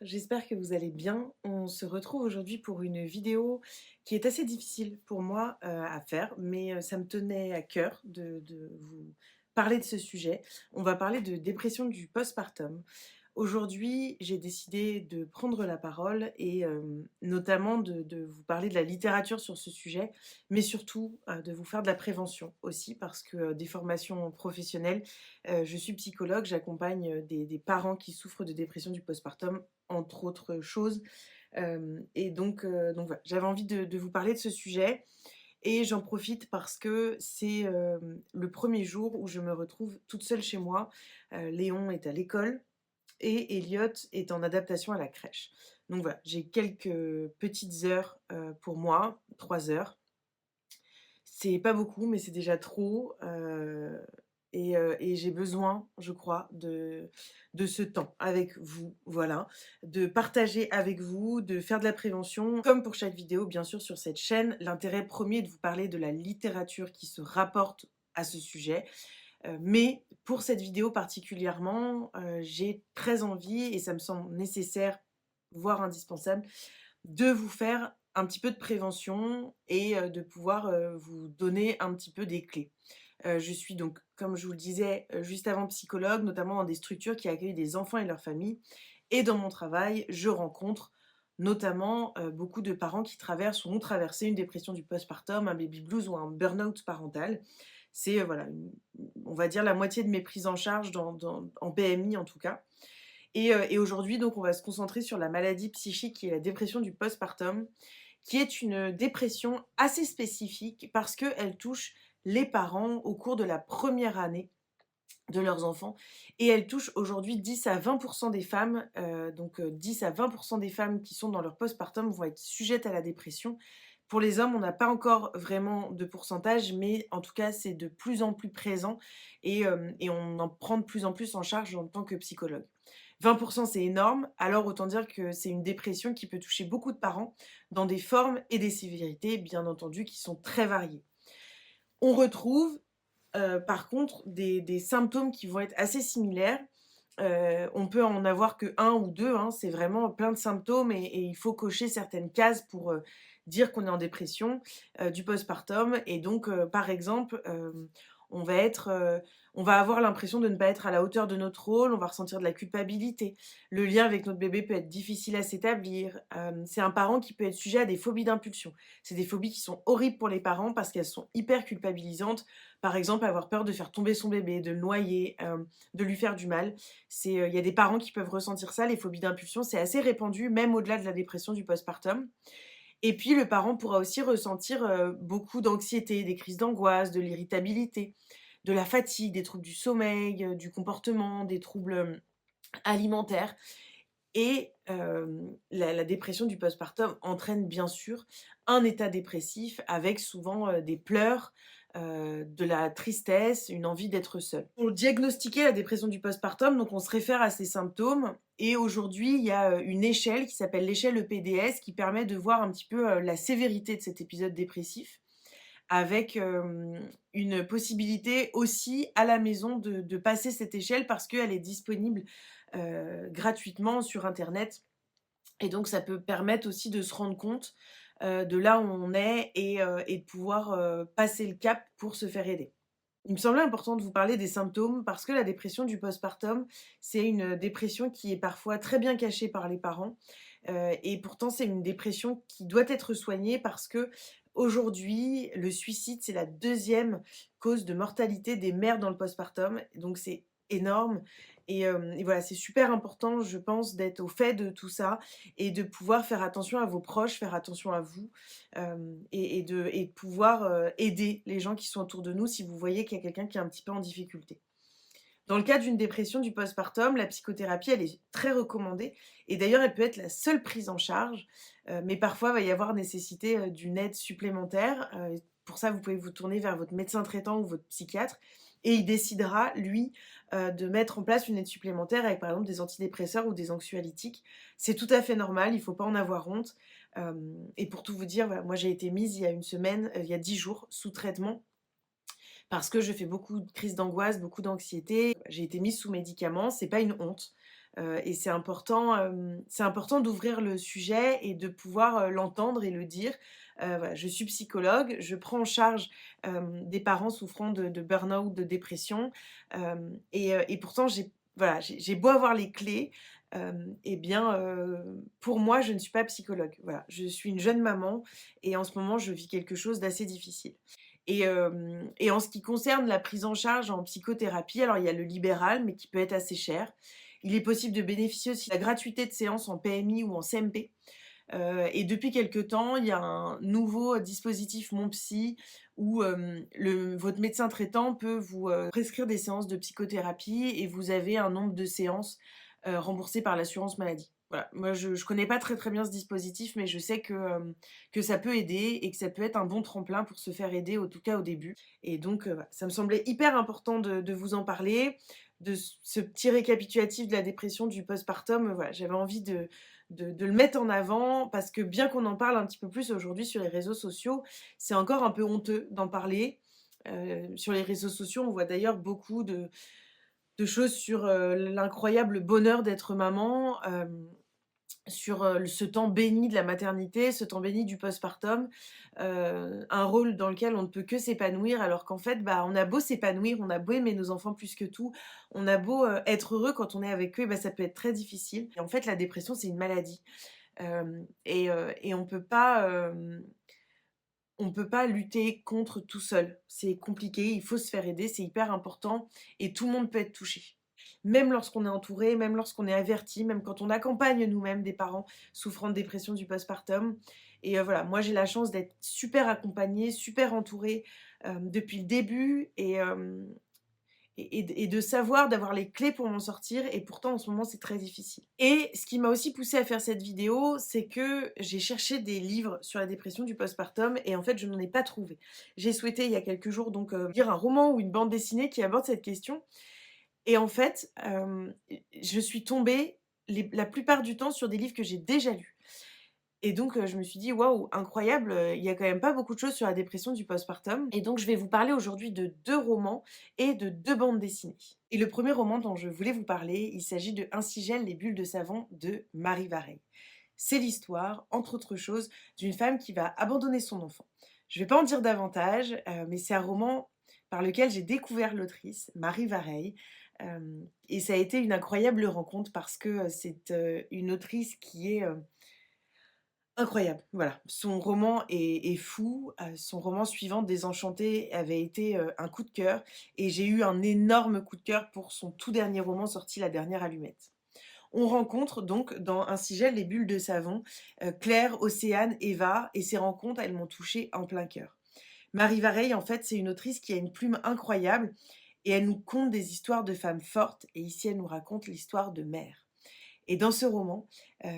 j'espère que vous allez bien. On se retrouve aujourd'hui pour une vidéo qui est assez difficile pour moi à faire, mais ça me tenait à cœur de vous parler de ce sujet. On va parler de dépression du postpartum. Aujourd'hui, j'ai décidé de prendre la parole et notamment de vous parler de la littérature sur ce sujet, mais surtout de vous faire de la prévention aussi, parce que des formations professionnelles, je suis psychologue, j'accompagne des parents qui souffrent de dépression du postpartum, entre autres choses. Donc voilà, j'avais envie de vous parler de ce sujet et j'en profite parce que c'est le premier jour où je me retrouve toute seule chez moi. Léon est à l'école et Elliot est en adaptation à la crèche. Donc voilà, j'ai quelques petites heures, pour moi, 3 heures. C'est pas beaucoup, mais c'est déjà trop, et j'ai besoin, je crois, de ce temps avec vous, voilà. De partager avec vous, de faire de la prévention. Comme pour chaque vidéo, bien sûr, sur cette chaîne, l'intérêt premier est de vous parler de la littérature qui se rapporte à ce sujet. Mais pour cette vidéo particulièrement, j'ai très envie et ça me semble nécessaire, voire indispensable, de vous faire un petit peu de prévention et de pouvoir, vous donner un petit peu des clés. Je suis donc, comme je vous le disais, juste avant, psychologue, notamment dans des structures qui accueillent des enfants et leurs familles, et dans mon travail, je rencontre notamment, beaucoup de parents qui traversent ou ont traversé une dépression du postpartum, un baby blues ou un burn-out parental. C'est, voilà, une on va dire la moitié de mes prises en charge en PMI en tout cas. Et aujourd'hui, donc, on va se concentrer sur la maladie psychique qui est la dépression du postpartum, qui est une dépression assez spécifique parce qu'elle touche les parents au cours de la première année de leurs enfants et elle touche aujourd'hui 10 à 20 des femmes, 10 à 20 des femmes qui sont dans leur postpartum vont être sujettes à la dépression. Pour les hommes, on n'a pas encore vraiment de pourcentage, mais en tout cas, c'est de plus en plus présent et on en prend de plus en plus en charge en tant que psychologue. 20 c'est énorme, alors autant dire que c'est une dépression qui peut toucher beaucoup de parents dans des formes et des sévérités, bien entendu, qui sont très variées. On retrouve, par contre, des symptômes qui vont être assez similaires. On peut en avoir que un ou 2, hein, c'est vraiment plein de symptômes et il faut cocher certaines cases pour, dire qu'on est en dépression, du postpartum et donc, par exemple, on va être, on va avoir l'impression de ne pas être à la hauteur de notre rôle, on va ressentir de la culpabilité. Le lien avec notre bébé peut être difficile à s'établir. C'est un parent qui peut être sujet à des phobies d'impulsion. C'est des phobies qui sont horribles pour les parents parce qu'elles sont hyper culpabilisantes. Par exemple, avoir peur de faire tomber son bébé, de le noyer, de lui faire du mal. Il y a des parents qui peuvent ressentir ça, les phobies d'impulsion, c'est assez répandu, même au-delà de la dépression du postpartum. Et puis le parent pourra aussi ressentir, beaucoup d'anxiété, des crises d'angoisse, de l'irritabilité, de la fatigue, des troubles du sommeil, du comportement, des troubles, alimentaires et la dépression du postpartum entraîne bien sûr un état dépressif avec souvent, des pleurs, de la tristesse, une envie d'être seul. Pour diagnostiquer la dépression du postpartum, donc on se réfère à ces symptômes et aujourd'hui, il y a, une échelle qui s'appelle l'échelle EPDS qui permet de voir un petit peu, la sévérité de cet épisode dépressif avec, une possibilité aussi à la maison de passer cette échelle parce qu'elle est disponible, gratuitement sur internet et donc ça peut permettre aussi de se rendre compte, de là où on est et de pouvoir, passer le cap pour se faire aider. Il me semblait important de vous parler des symptômes parce que la dépression du postpartum, c'est une dépression qui est parfois très bien cachée par les parents, et pourtant c'est une dépression qui doit être soignée parce qu'aujourd'hui, le suicide, c'est la deuxième cause de mortalité des mères dans le postpartum, donc c'est énorme et voilà, c'est super important, je pense, d'être au fait de tout ça et de pouvoir faire attention à vos proches, faire attention à vous. Et de pouvoir, aider les gens qui sont autour de nous si vous voyez qu'il y a quelqu'un qui est un petit peu en difficulté. Dans le cas d'une dépression du postpartum, la psychothérapie, elle est très recommandée et d'ailleurs, elle peut être la seule prise en charge, mais parfois, il va y avoir nécessité, d'une aide supplémentaire. Pour ça, vous pouvez vous tourner vers votre médecin traitant ou votre psychiatre et il décidera, lui, de mettre en place une aide supplémentaire avec, par exemple, des antidépresseurs ou des anxiolytiques. C'est tout à fait normal, il ne faut pas en avoir honte, et pour tout vous dire, voilà, moi, j'ai été mise il y a une semaine, il y a 10 jours, sous traitement parce que je fais beaucoup de crises d'angoisse, beaucoup d'anxiété. J'ai été mise sous médicaments, c'est pas une honte. et c'est important d'ouvrir le sujet et de pouvoir, l'entendre et le dire. Voilà, je suis psychologue, je prends en charge, des parents souffrant de burn-out, de dépression, et pourtant j'ai beau avoir les clés, et bien, pour moi, je ne suis pas psychologue. Voilà, je suis une jeune maman et en ce moment, je vis quelque chose d'assez difficile. Et en ce qui concerne la prise en charge en psychothérapie, alors il y a le libéral, mais qui peut être assez cher. Il est possible de bénéficier aussi de la gratuité de séances en PMI ou en CMP. Et depuis quelque temps, il y a un nouveau dispositif Mon Psy où, votre médecin traitant peut vous, prescrire des séances de psychothérapie et vous avez un nombre de séances, remboursées par l'assurance maladie. Voilà, moi je connais pas très, très bien ce dispositif, mais je sais que ça peut aider et que ça peut être un bon tremplin pour se faire aider, en tout cas au début. Et donc, voilà, ça me semblait hyper important de vous en parler, de ce petit récapitulatif de la dépression, du postpartum, voilà, j'avais envie de le mettre en avant parce que bien qu'on en parle un petit peu plus aujourd'hui sur les réseaux sociaux, c'est encore un peu honteux d'en parler. Sur les réseaux sociaux, on voit d'ailleurs beaucoup de choses sur, l'incroyable bonheur d'être maman, sur, ce temps béni de la maternité, ce temps béni du postpartum, un rôle dans lequel on ne peut que s'épanouir alors qu'en fait, bah, on a beau s'épanouir, on a beau aimer nos enfants plus que tout, on a beau, être heureux quand on est avec eux, bah, ça peut être très difficile et en fait, la dépression, c'est une maladie, et on peut pas lutter contre tout seul. C'est compliqué, il faut se faire aider, c'est hyper important et tout le monde peut être touché. Même lorsqu'on est entouré, même lorsqu'on est averti, même quand on accompagne nous-mêmes des parents souffrant de dépression du postpartum. Et voilà, moi j'ai la chance d'être super accompagnée, super entourée, depuis le début et de savoir, d'avoir les clés pour m'en sortir et pourtant en ce moment c'est très difficile. Et ce qui m'a aussi poussée à faire cette vidéo, c'est que j'ai cherché des livres sur la dépression du postpartum et en fait je n'en ai pas trouvé. J'ai souhaité il y a quelques jours donc, lire un roman ou une bande dessinée qui aborde cette question et en fait, je suis tombée la plupart du temps sur des livres que j'ai déjà lus. Et donc, je me suis dit: «Waouh, incroyable, il y a quand même pas beaucoup de choses sur la dépression du postpartum» et donc je vais vous parler aujourd'hui de 2 romans et de 2 bandes dessinées. Et le premier roman dont je voulais vous parler, il s'agit de Ainsi gèlent les bulles de savon de Marie Vareille. C'est l'histoire, entre autres choses, d'une femme qui va abandonner son enfant. Je vais pas en dire davantage, mais c'est un roman par lequel j'ai découvert l'autrice, Marie Vareille, et ça a été une incroyable rencontre parce que, c'est, une autrice qui est, incroyable, voilà. Son roman est fou, son roman suivant Désenchantée avait été, un coup de cœur et j'ai eu un énorme coup de cœur pour son tout dernier roman sorti, La dernière allumette. On rencontre donc dans Ainsi gèlent les bulles de savon, Claire, Océane, Eva et ces rencontres, elles m'ont touchée en plein cœur. Marie Vareille, en fait, c'est une autrice qui a une plume incroyable et elle nous conte des histoires de femmes fortes et ici elle nous raconte l'histoire de mères. Et dans ce roman,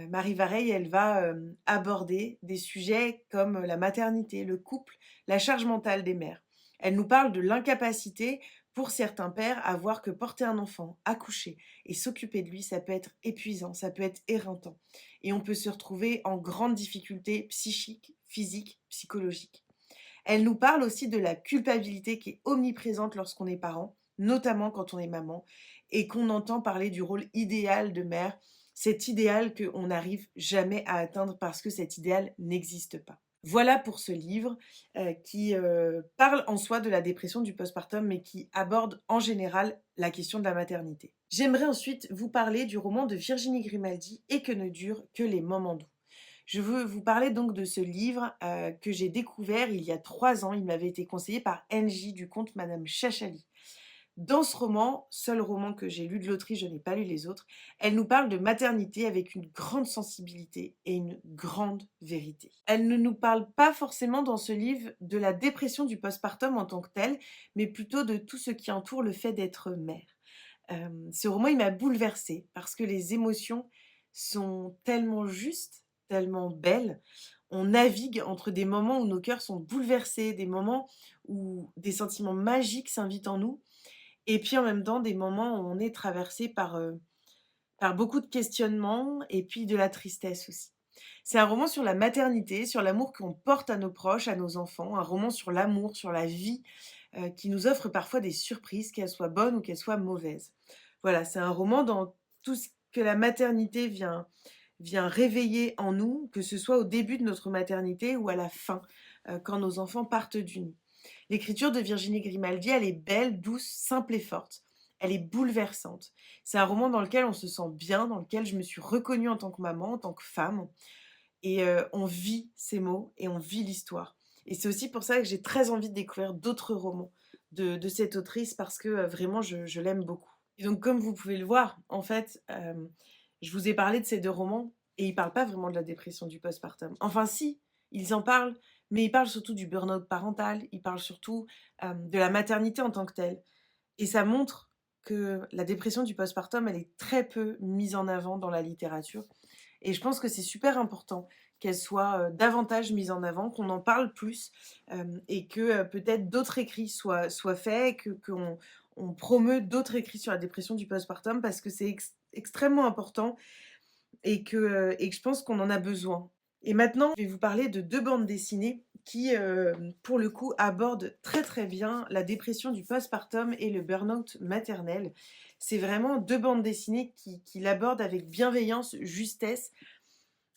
Marie Vareille, elle va, aborder des sujets comme la maternité, le couple, la charge mentale des mères. Elle nous parle de l'incapacité pour certains pères à voir que porter un enfant, accoucher et s'occuper de lui, ça peut être épuisant, ça peut être éreintant et on peut se retrouver en grande difficulté psychique, physique, psychologique. Elle nous parle aussi de la culpabilité qui est omniprésente lorsqu'on est parent, notamment quand on est maman, et qu'on entend parler du rôle idéal de mère, cet idéal qu'on n'arrive jamais à atteindre parce que cet idéal n'existe pas. Voilà pour ce livre qui parle en soi de la dépression du postpartum, mais qui aborde en général la question de la maternité. J'aimerais ensuite vous parler du roman de Virginie Grimaldi, Et que ne durent que les moments doux. Je veux vous parler donc de ce livre, que j'ai découvert il y a 3 ans. Il m'avait été conseillé par NJ du compte Madame Chachali. Dans ce roman, seul roman que j'ai lu de l'autrice, je n'ai pas lu les autres, elle nous parle de maternité avec une grande sensibilité et une grande vérité. Elle ne nous parle pas forcément dans ce livre de la dépression du postpartum en tant que telle, mais plutôt de tout ce qui entoure le fait d'être mère. Ce roman, il m'a bouleversée parce que les émotions sont tellement justes, tellement belles. On navigue entre des moments où nos cœurs sont bouleversés, des moments où des sentiments magiques s'invitent en nous et puis en même temps des moments où on est traversé par beaucoup de questionnements et puis de la tristesse aussi. C'est un roman sur la maternité, sur l'amour qu'on porte à nos proches, à nos enfants, un roman sur l'amour, sur la vie, qui nous offre parfois des surprises, qu'elles soient bonnes ou qu'elles soient mauvaises. Voilà, c'est un roman dans tout ce que la maternité vient réveiller en nous, que ce soit au début de notre maternité ou à la fin, quand nos enfants partent du nid. L'écriture de Virginie Grimaldi, elle est belle, douce, simple et forte. Elle est bouleversante. C'est un roman dans lequel on se sent bien, dans lequel je me suis reconnue en tant que maman, en tant que femme. Et on vit ces mots et on vit l'histoire. Et c'est aussi pour ça que j'ai très envie de découvrir d'autres romans de cette autrice parce que vraiment je l'aime beaucoup. Et donc comme vous pouvez le voir, en fait, je vous ai parlé de ces 2 romans et ils parlent pas vraiment de la dépression du postpartum. Enfin si, ils en parlent, mais ils parlent surtout du burn-out parental, ils parlent surtout, de la maternité en tant que telle. Et ça montre que la dépression du postpartum, elle est très peu mise en avant dans la littérature et je pense que c'est super important qu'elle soit, davantage mise en avant, qu'on en parle plus, et que, peut-être d'autres écrits soient faits, que qu'on promeut d'autres écrits sur la dépression du postpartum parce que c'est extrêmement important et que je pense qu'on en a besoin. Et maintenant, je vais vous parler de 2 bandes dessinées qui, pour le coup, abordent très, très bien la dépression du postpartum et le burn-out maternel. C'est vraiment 2 bandes dessinées qui l'abordent avec bienveillance, justesse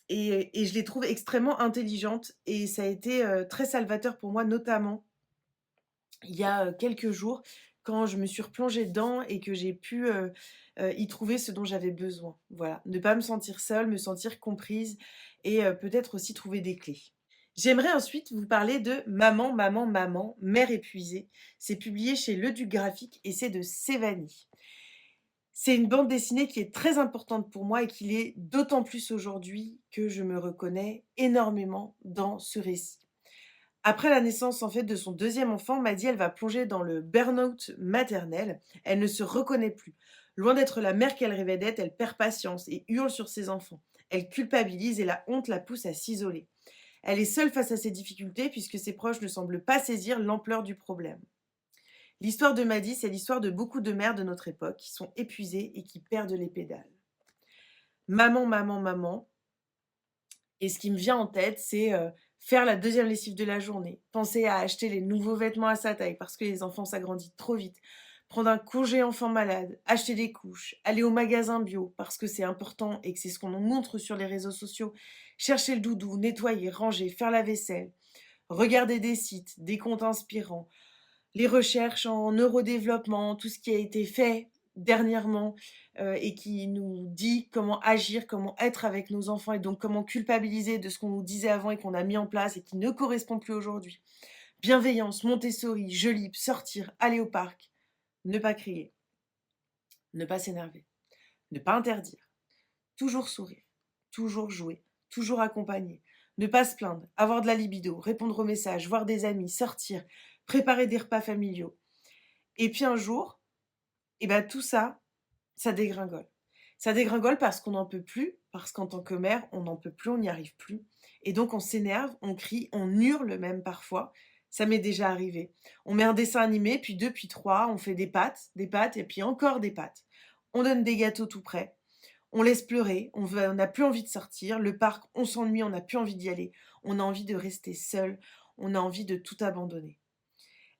et je les trouve extrêmement intelligentes et ça a été, très salvateur pour moi, notamment il y a, quelques jours quand je me suis replongée dedans et que j'ai pu, y trouver ce dont j'avais besoin. Voilà, ne pas me sentir seule, me sentir comprise et peut-être aussi trouver des clés. J'aimerais ensuite vous parler de «Maman, maman, maman, mère épuisée». C'est publié chez Le Duc Graphique et c'est de Sévanie. C'est une bande dessinée qui est très importante pour moi et qui l'est d'autant plus aujourd'hui que je me reconnais énormément dans ce récit. Après la naissance, en fait, de son 2e enfant, Maddie, elle va plonger dans le burn-out maternel. Elle ne se reconnaît plus. Loin d'être la mère qu'elle rêvait d'être, elle perd patience et hurle sur ses enfants. Elle culpabilise et la honte la pousse à s'isoler. Elle est seule face à ses difficultés puisque ses proches ne semblent pas saisir l'ampleur du problème. L'histoire de Maddie, c'est l'histoire de beaucoup de mères de notre époque qui sont épuisées et qui perdent les pédales. Maman, maman, maman, et ce qui me vient en tête, c'est, faire la 2e lessive de la journée, penser à acheter les nouveaux vêtements à sa taille parce que les enfants s'agrandissent trop vite, prendre un congé enfant malade, acheter des couches, aller au magasin bio parce que c'est important et que c'est ce qu'on nous montre sur les réseaux sociaux, chercher le doudou, nettoyer, ranger, faire la vaisselle, regarder des sites, des comptes inspirants, les recherches en neurodéveloppement, tout ce qui a été fait dernièrement, et qui nous dit comment agir, comment être avec nos enfants et donc comment culpabiliser de ce qu'on nous disait avant et qu'on a mis en place et qui ne correspond plus aujourd'hui. Bienveillance, Montessori, jeu libre, sortir, aller au parc, ne pas crier, ne pas s'énerver, ne pas interdire, toujours sourire, toujours jouer, toujours accompagner, ne pas se plaindre, avoir de la libido, répondre aux messages, voir des amis, sortir, préparer des repas familiaux. Et puis un jour, et ben tout ça, ça dégringole. Ça dégringole parce qu'on n'en peut plus, parce qu'en tant que mère, on n'en peut plus, on n'y arrive plus. Et donc on s'énerve, on crie, on hurle même parfois. Ça m'est déjà arrivé. On met un dessin animé, puis 2, puis 3, on fait des pâtes et puis encore des pâtes. On donne des gâteaux tout près. On laisse pleurer, on n'a plus envie de sortir. Le parc, on s'ennuie, on n'a plus envie d'y aller. On a envie de rester seul, on a envie de tout abandonner.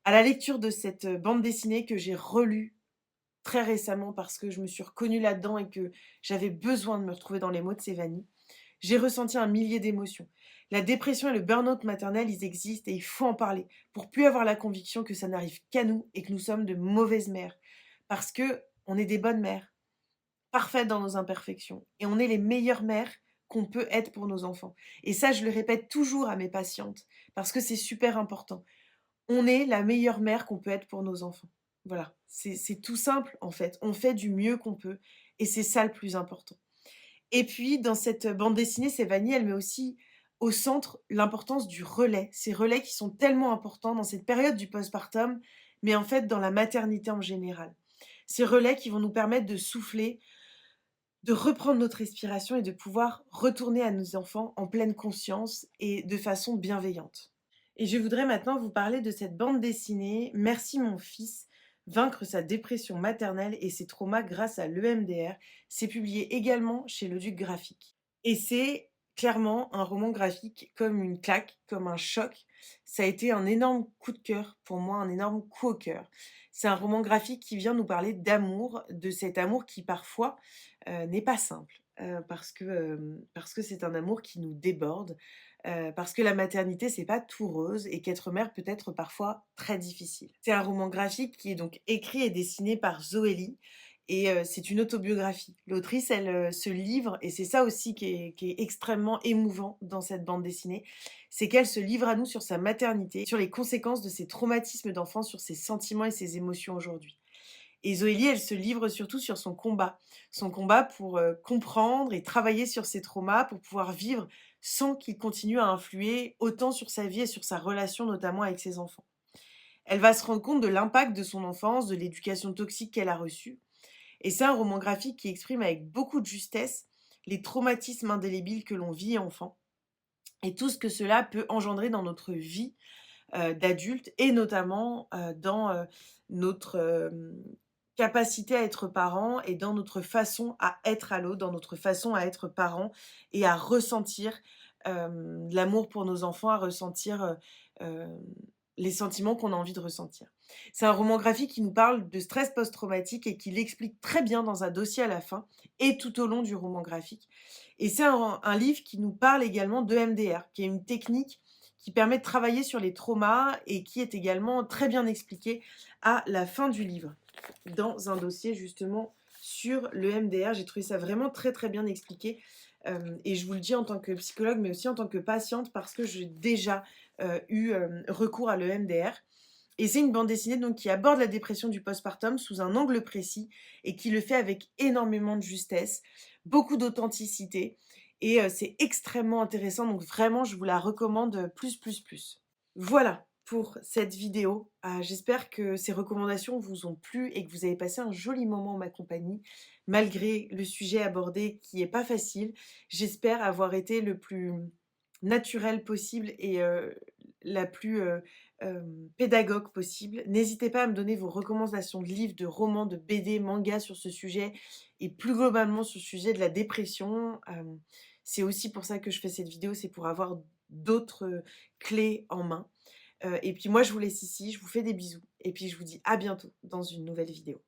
À la lecture de cette bande dessinée que j'ai relue très récemment parce que je me suis reconnue là-dedans et que j'avais besoin de me retrouver dans les mots de Sévanie, j'ai ressenti un millier d'émotions. La dépression et le burn-out maternel, ils existent et il faut en parler pour plus avoir la conviction que ça n'arrive qu'à nous et que nous sommes de mauvaises mères. Parce que on est des bonnes mères, parfaites dans nos imperfections et on est les meilleures mères qu'on peut être pour nos enfants. Et ça, je le répète toujours à mes patientes parce que c'est super important. On est la meilleure mère qu'on peut être pour nos enfants. Voilà, c'est tout simple en fait. On fait du mieux qu'on peut et c'est ça le plus important. Et puis dans cette bande dessinée, Sévanie, elle met aussi au centre l'importance du relais. Ces relais qui sont tellement importants dans cette période du postpartum, mais en fait dans la maternité en général. Ces relais qui vont nous permettre de souffler, de reprendre notre respiration et de pouvoir retourner à nos enfants en pleine conscience et de façon bienveillante. Et je voudrais maintenant vous parler de cette bande dessinée «Merci mon fils, vaincre sa dépression maternelle et ses traumas grâce à l'EMDR». C'est publié également chez Le Duc Graphique et c'est Clairement, un roman graphique comme une claque, comme un choc, ça a été un énorme coup de cœur pour moi, un énorme coup au cœur. C'est un roman graphique qui vient nous parler d'amour, de cet amour qui parfois, n'est pas simple, parce que c'est un amour qui nous déborde, parce que la maternité, c'est pas tout rose et qu'être mère peut être parfois très difficile. C'est un roman graphique qui est donc écrit et dessiné par Zoélie et c'est une autobiographie. L'autrice, elle, se livre et c'est ça aussi qui est extrêmement émouvant dans cette bande dessinée, c'est qu'elle se livre à nous sur sa maternité, sur les conséquences de ses traumatismes d'enfance, sur ses sentiments et ses émotions aujourd'hui. Et Zoélie, elle se livre surtout sur son combat pour, comprendre et travailler sur ses traumas, pour pouvoir vivre sans qu'ils continuent à influer autant sur sa vie et sur sa relation, notamment avec ses enfants. Elle va se rendre compte de l'impact de son enfance, de l'éducation toxique qu'elle a reçue et c'est un roman graphique qui exprime avec beaucoup de justesse les traumatismes indélébiles que l'on vit enfant et tout ce que cela peut engendrer dans notre vie, d'adulte et notamment, dans, notre, capacité à être parent et dans notre façon à être à l'autre, dans notre façon à être parent et à ressentir, l'amour pour nos enfants, à ressentir, les sentiments qu'on a envie de ressentir. C'est un roman graphique qui nous parle de stress post-traumatique et qui l'explique très bien dans un dossier à la fin et tout au long du roman graphique. Et c'est un livre qui nous parle également d'EMDR, qui est une technique qui permet de travailler sur les traumas et qui est également très bien expliquée à la fin du livre, dans un dossier justement sur le MDR. J'ai trouvé ça vraiment très, très bien expliqué, et je vous le dis en tant que psychologue, mais aussi en tant que patiente parce que j'ai déjà, eu, recours à l'EMDR et c'est une bande dessinée donc qui aborde la dépression du postpartum sous un angle précis et qui le fait avec énormément de justesse, beaucoup d'authenticité et c'est extrêmement intéressant donc vraiment je vous la recommande, plus, plus, plus. Voilà pour cette vidéo. J'espère que ces recommandations vous ont plu et que vous avez passé un joli moment en ma compagnie, malgré le sujet abordé qui est pas facile. J'espère avoir été le plus naturel possible et la plus, pédagogue possible. N'hésitez pas à me donner vos recommandations de livres, de romans, de BD, mangas sur ce sujet et plus globalement sur le sujet de la dépression. C'est aussi pour ça que je fais cette vidéo, c'est pour avoir d'autres, clés en main. Et puis moi je vous laisse ici, je vous fais des bisous et puis je vous dis à bientôt dans une nouvelle vidéo.